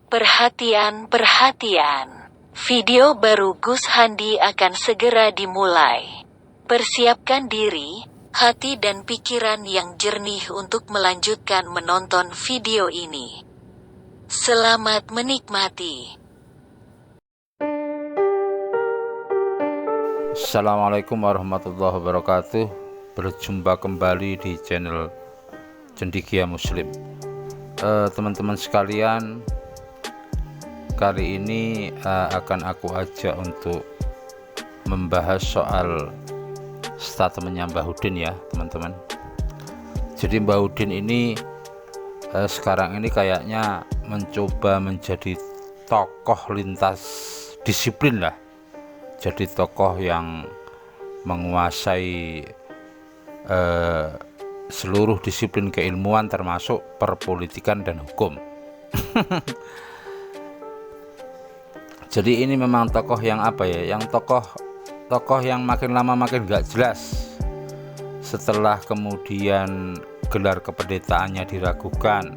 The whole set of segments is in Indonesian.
Perhatian, perhatian. Video baru Gus Handi akan segera dimulai. Persiapkan diri, hati dan pikiran yang jernih untuk melanjutkan menonton video ini. Selamat menikmati. Assalamualaikum warahmatullahi wabarakatuh. Berjumpa kembali di channel Cendekia Muslim. Teman-teman sekalian, kali ini akan aku ajak untuk membahas soal statementnya Mbah Udin ya teman-teman. Jadi Mbah Udin ini sekarang ini kayaknya mencoba menjadi tokoh lintas disiplin lah. Jadi tokoh yang menguasai seluruh disiplin keilmuan termasuk perpolitikan dan hukum. Jadi ini memang tokoh yang apa ya, yang tokoh yang makin lama makin gak jelas. Setelah kemudian gelar kependetaannya diragukan,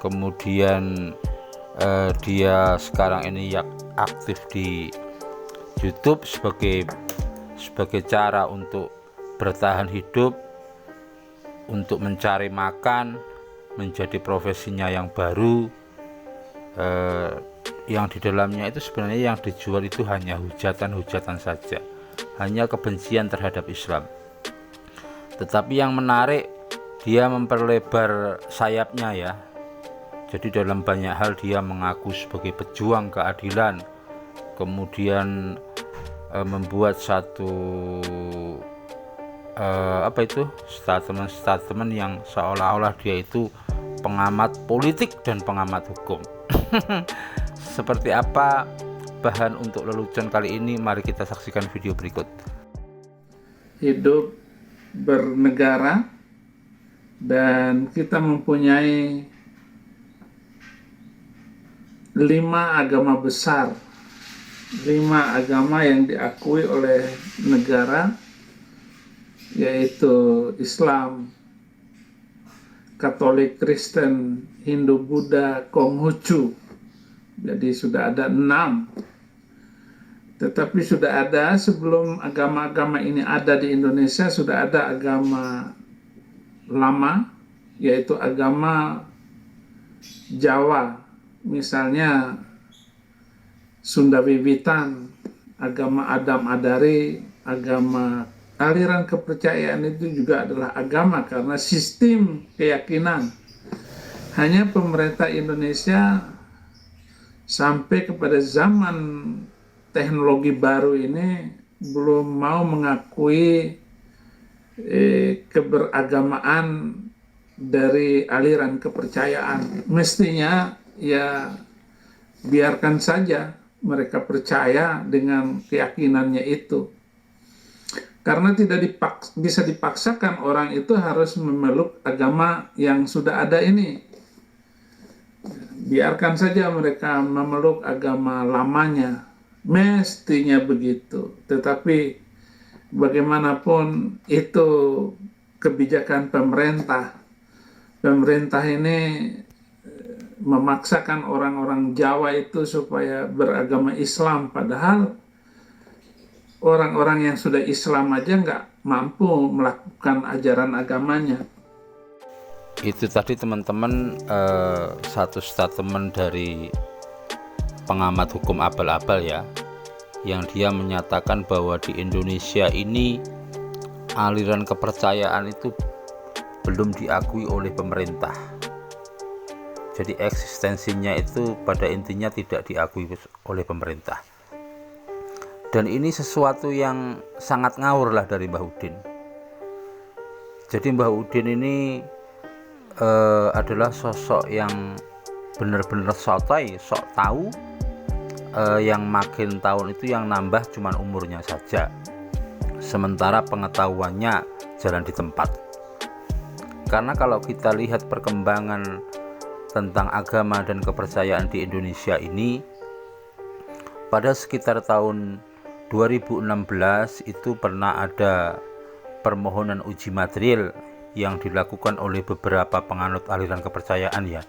kemudian dia sekarang ini aktif di YouTube sebagai cara untuk bertahan hidup, untuk mencari makan, menjadi profesinya yang baru, yang di dalamnya itu sebenarnya yang dijual itu hanya hujatan-hujatan saja, hanya kebencian terhadap Islam. Tetapi yang menarik, dia memperlebar sayapnya ya. Jadi dalam banyak hal dia mengaku sebagai pejuang keadilan, kemudian membuat satu statement yang seolah-olah dia itu pengamat politik dan pengamat hukum. Seperti apa bahan untuk lelucon kali ini? Mari kita saksikan video berikut. Hidup bernegara dan kita mempunyai 5 agama besar, 5 agama yang diakui oleh negara, yaitu Islam, Katolik, Kristen, Hindu, Buddha, Konghucu. Jadi sudah ada 6. Tetapi sudah ada, sebelum agama-agama ini ada di Indonesia, sudah ada agama lama, yaitu agama Jawa. Misalnya Sunda Wiwitan, agama Adam Adari, agama aliran kepercayaan itu juga adalah agama karena sistem keyakinan. Hanya pemerintah Indonesia sampai kepada zaman teknologi baru ini belum mau mengakui keberagamaan dari aliran kepercayaan. Mestinya ya biarkan saja mereka percaya dengan keyakinannya itu. Karena tidak bisa dipaksakan orang itu harus memeluk agama yang sudah ada ini. Biarkan saja mereka memeluk agama lamanya. Mestinya begitu. Tetapi bagaimanapun itu kebijakan pemerintah. Pemerintah ini memaksakan orang-orang Jawa itu supaya beragama Islam, padahal orang-orang yang sudah Islam aja nggak mampu melakukan ajaran agamanya. Itu tadi teman-teman satu statement dari pengamat hukum abal-abal ya, yang dia menyatakan bahwa di Indonesia ini aliran kepercayaan itu belum diakui oleh pemerintah. Jadi eksistensinya itu pada intinya tidak diakui oleh pemerintah. Dan ini sesuatu yang sangat ngawur lah dari Mbah Udin. Jadi Mbah Udin ini adalah sosok yang benar-benar sotoy, sok tahu, yang makin tahun itu yang nambah cuman umurnya saja, sementara pengetahuannya jalan di tempat. Karena kalau kita lihat perkembangan tentang agama dan kepercayaan di Indonesia ini, pada sekitar tahun 2016 itu pernah ada permohonan uji material yang dilakukan oleh beberapa penganut aliran kepercayaan ya.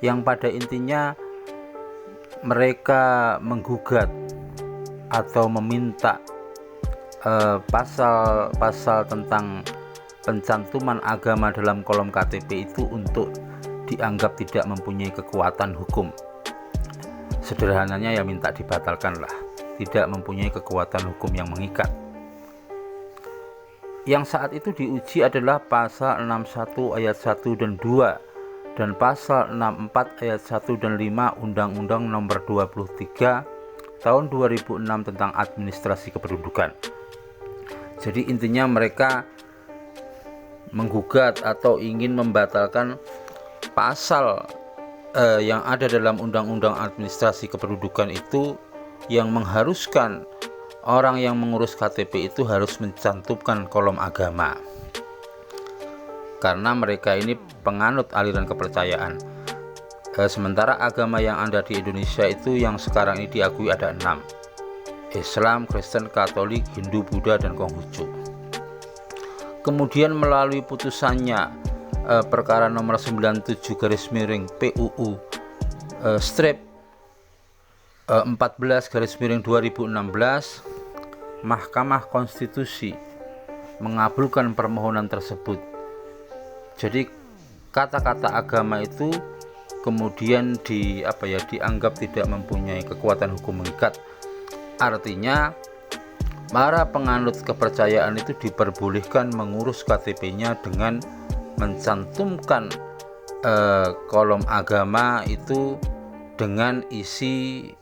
yang pada intinya mereka menggugat atau meminta pasal-pasal tentang pencantuman agama dalam kolom KTP itu untuk dianggap tidak mempunyai kekuatan hukum. Sederhananya ya minta dibatalkanlah, tidak mempunyai kekuatan hukum yang mengikat. Yang saat itu diuji adalah pasal 61 ayat 1 dan 2 dan pasal 64 ayat 1 dan 5 Undang-Undang Nomor 23 tahun 2006 tentang administrasi kependudukan. Jadi intinya mereka menggugat atau ingin membatalkan pasal yang ada dalam Undang-Undang Administrasi Kependudukan itu yang mengharuskan orang yang mengurus KTP itu harus mencantumkan kolom agama, karena mereka ini penganut aliran kepercayaan. Sementara agama yang ada di Indonesia itu yang sekarang ini diakui ada 6: Islam, Kristen, Katolik, Hindu, Buddha, dan Konghucu. Kemudian melalui putusannya perkara nomor 97/PUU strip 14/2016, Mahkamah Konstitusi mengabulkan permohonan tersebut. Jadi kata-kata agama itu kemudian dianggap tidak mempunyai kekuatan hukum mengikat. Artinya para penganut kepercayaan itu diperbolehkan mengurus KTP-nya dengan mencantumkan kolom agama itu dengan isi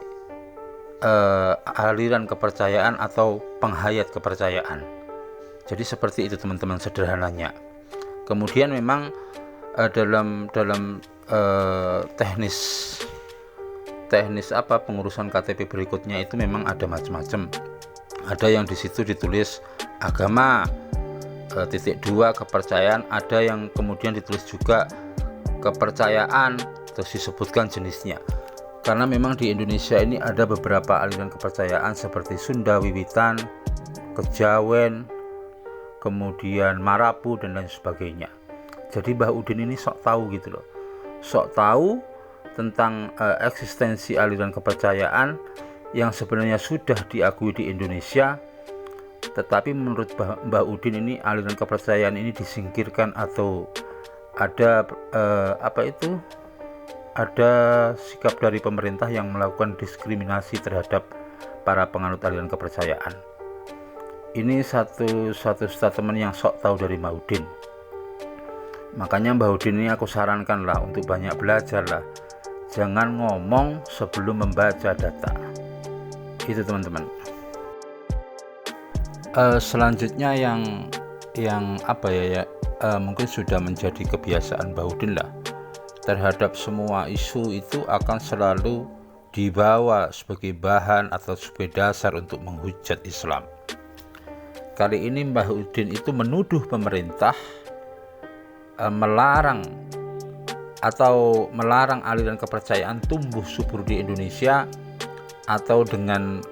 aliran kepercayaan atau penghayat kepercayaan. Jadi seperti itu teman-teman sederhananya. Kemudian memang dalam teknis pengurusan KTP berikutnya itu memang ada macam-macam. Ada yang di situ ditulis agama .2 kepercayaan, ada yang kemudian ditulis juga kepercayaan terus disebutkan jenisnya. Karena memang di Indonesia ini ada beberapa aliran kepercayaan seperti Sunda Wiwitan, Kejawen, kemudian Marapu dan lain sebagainya. Jadi Mbah Udin ini sok tahu gitu loh. Sok tahu tentang eksistensi aliran kepercayaan yang sebenarnya sudah diakui di Indonesia, tetapi menurut Mbah Udin ini aliran kepercayaan ini disingkirkan atau ada ada sikap dari pemerintah yang melakukan diskriminasi terhadap para penganut aliran kepercayaan. Ini satu statement yang sok tahu dari Mbah Udin. Makanya Mbah Udin ini aku sarankan lah untuk banyak belajar lah. Jangan ngomong sebelum membaca data. Itu teman-teman. Selanjutnya yang mungkin sudah menjadi kebiasaan Mbah Udin lah. Terhadap semua isu itu akan selalu dibawa sebagai bahan atau sebagai dasar untuk menghujat Islam. Kali ini Mbah Udin itu menuduh pemerintah melarang aliran kepercayaan tumbuh subur di Indonesia, atau dengan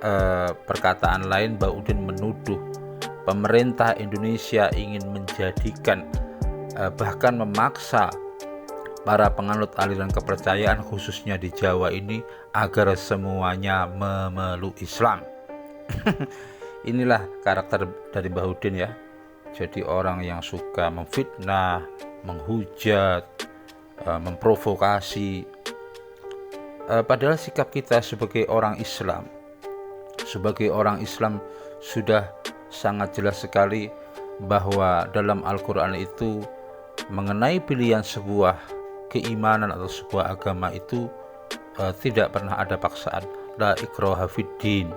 perkataan lain Mbah Udin menuduh pemerintah Indonesia ingin menjadikan bahkan memaksa para penganut aliran kepercayaan khususnya di Jawa ini agar semuanya memeluk Islam. Inilah karakter dari Mbah Udin ya. Jadi orang yang suka memfitnah, menghujat, memprovokasi. Padahal sikap kita sebagai orang Islam sudah sangat jelas sekali bahwa dalam Al-Quran itu mengenai pilihan sebuah keimanan atau sebuah agama itu tidak pernah ada paksaan. La ikraha fiddin,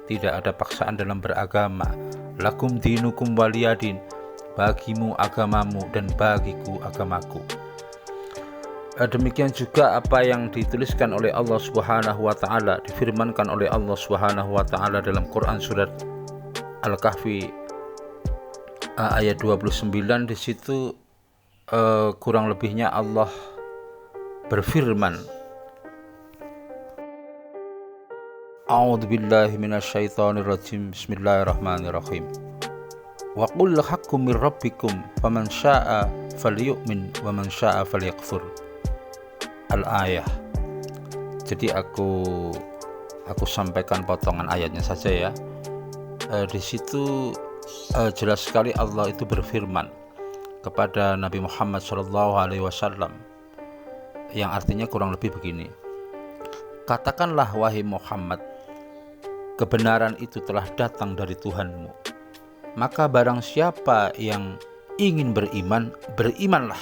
tidak ada paksaan dalam beragama. Lakum dinukum waliyadin, bagimu agamamu dan bagiku agamaku. Demikian juga apa yang dituliskan oleh Allah Subhanahu wa taala, difirmankan oleh Allah Subhanahu wa taala dalam Quran surat Al-Kahfi ayat 29. Di situ kurang lebihnya Allah berfirman, A'udzubillahi minasyaitonirrajim, bismillahirrahmanirrahim. Wa qul haqqum mir rabbikum faman syaa'a falyu'min wa man syaa'a falyakfur. al-ayah. Jadi aku sampaikan potongan ayatnya saja ya. Di situ jelas sekali Allah itu berfirman kepada Nabi Muhammad SAW, yang artinya kurang lebih begini: katakanlah wahai Muhammad, kebenaran itu telah datang dari Tuhanmu. Maka barang siapa yang ingin beriman, berimanlah.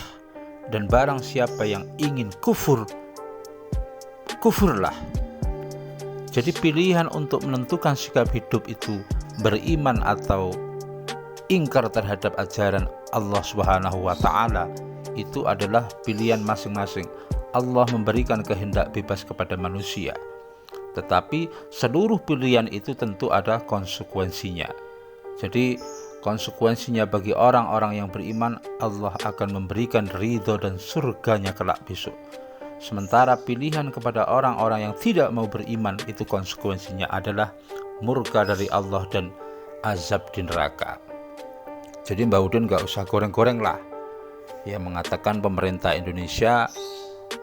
Dan barang siapa yang ingin kufur, kufurlah. Jadi pilihan untuk menentukan sikap hidup itu beriman atau ingkar terhadap ajaran Allah Subhanahu wa Ta'ala itu adalah pilihan masing-masing. Allah memberikan kehendak bebas kepada manusia, tetapi seluruh pilihan itu tentu ada konsekuensinya. Jadi konsekuensinya bagi orang-orang yang beriman, Allah akan memberikan ridho dan surganya kelak besok. Sementara pilihan kepada orang-orang yang tidak mau beriman, itu konsekuensinya adalah murka dari Allah dan azab di neraka. Jadi Mbak Udin gak usah goreng-goreng lah ya mengatakan pemerintah Indonesia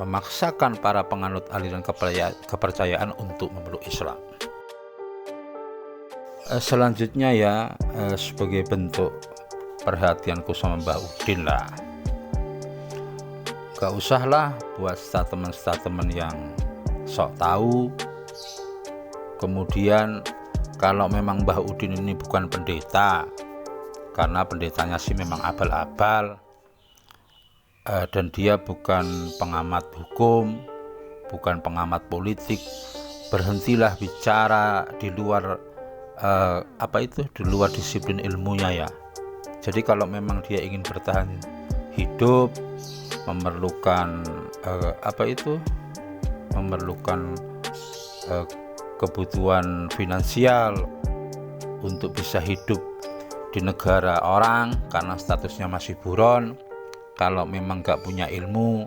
memaksakan para penganut aliran kepercayaan untuk memeluk Islam. Selanjutnya ya, sebagai bentuk perhatianku sama Mbak Udin lah, gak usahlah buat statement-statement yang sok tahu. Kemudian kalau memang Mbah Udin ini bukan pendeta, karena pendetanya sih memang abal-abal, dan dia bukan pengamat hukum, bukan pengamat politik, berhentilah bicara di luar di luar disiplin ilmunya ya. Jadi kalau memang dia ingin bertahan hidup, memerlukan kebutuhan finansial untuk bisa hidup di negara orang karena statusnya masih buron. Kalau memang gak punya ilmu,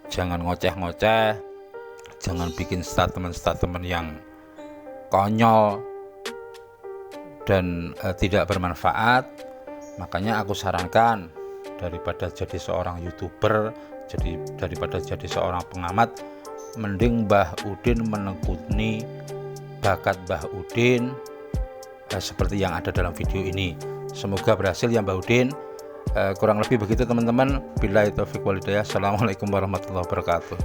jangan ngoceh-ngoceh, jangan bikin statement-statement yang konyol dan tidak bermanfaat. Makanya aku sarankan, daripada jadi seorang YouTuber, daripada jadi seorang pengamat, mending Mbah Udin menekuni bakat Mbah Udin seperti yang ada dalam video ini. Semoga berhasil ya Mbah Udin. Kurang lebih begitu teman-teman. Billahi taufiq wal hidayah. Assalamualaikum warahmatullahi wabarakatuh.